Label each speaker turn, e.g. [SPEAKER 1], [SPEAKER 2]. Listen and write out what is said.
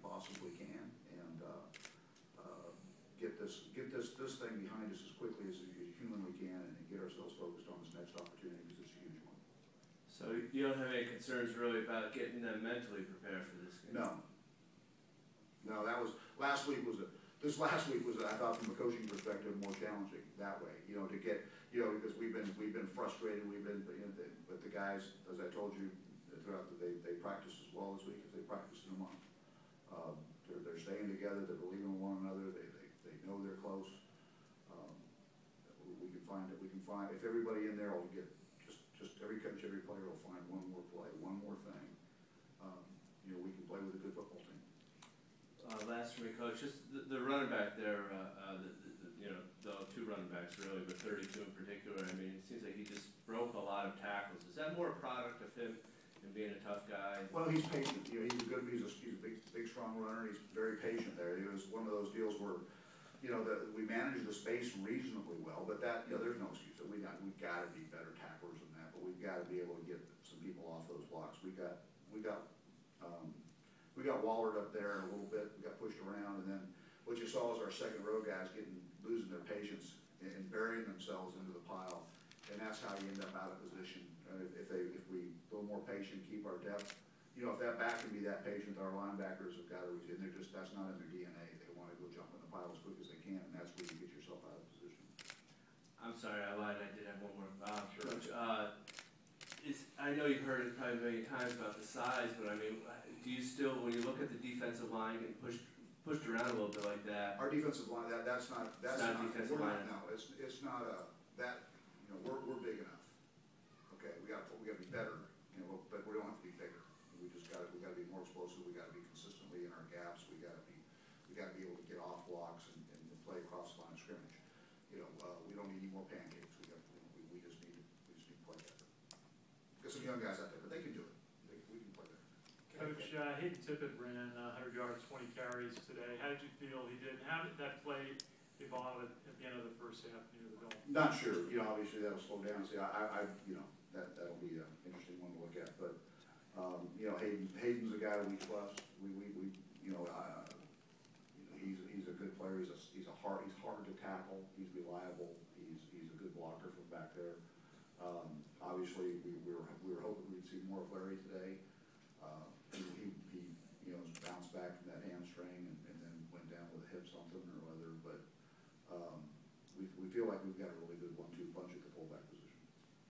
[SPEAKER 1] possibly can, and get this thing behind us as quickly as we humanly can, and get ourselves focused on this next opportunity, because it's a huge one.
[SPEAKER 2] So you don't have any concerns really about getting them mentally prepared for this game?
[SPEAKER 1] No. No, that was last week was I thought from a coaching perspective more challenging that way. You know, to get, you know, because we've been frustrated. But the guys, as I told you throughout they practice as well this week as they practiced in a month. They're staying together. They're believing in one another. They know they're close. We can find if everybody in there will get just every coach, every player will find one more play, one more thing. You know, we can play with a good football team.
[SPEAKER 2] Last for me, Coach, just the running back there, you know, the two running backs really, but 32 in particular. I mean, it seems like he just broke a lot of tackles. Is that more a product of him and being a tough guy?
[SPEAKER 1] Well, he's patient. You know, he's a big, strong runner. He's very patient there. It was one of those deals where, you know, we managed the space reasonably well, but that, you know, there's no excuse. We've got to be better tacklers than that, but we've got to be able to get some people off those blocks. We got wallered up there a little bit. We got pushed around, and then what you saw is our second row guys losing their patience and burying themselves into the pile, and that's how you end up out of position. If we a little more patient, keep our depth. You know, if that back can be that patient, our linebackers have got to. And that's not in their DNA. They want to go jump in the pile as quick as they can, and that's where you get yourself out of position.
[SPEAKER 2] I'm sorry, I lied. I did have one more.
[SPEAKER 1] Sure.
[SPEAKER 2] Coach, I know you've heard it probably a million times about the size, but I mean, do you still, when you look at the defensive line and pushed around a little bit like that?
[SPEAKER 1] Our defensive line, that's not
[SPEAKER 2] defensive line.
[SPEAKER 1] No, it's not that. You know, we're big enough. Okay, we got to be better. You know, but we don't have to be bigger. We got to be more explosive. We got to be consistently in our gaps. We got to be able to get off blocks and play across the line of scrimmage. You know, we don't need any more pancakes. We just need to play better. Got some young guys out there, but they can do it. We can play better.
[SPEAKER 3] Coach, Hayden Tippett ran 100 yards, 20 carries today. How did you feel he did? How did that play evolve at the end of the first half near the goal?
[SPEAKER 1] Not sure. You know, obviously that'll slow down. See, you know, that'll be an interesting one to look at. But you know, Hayden's a guy we trust. You know, he's a good player. He's hard to tackle. He's reliable. He's a good blocker from back there. Obviously, we were hoping we'd see more of Larry today. He you know, bounced back from that hamstring and then went down with a hip something or other. But we feel like we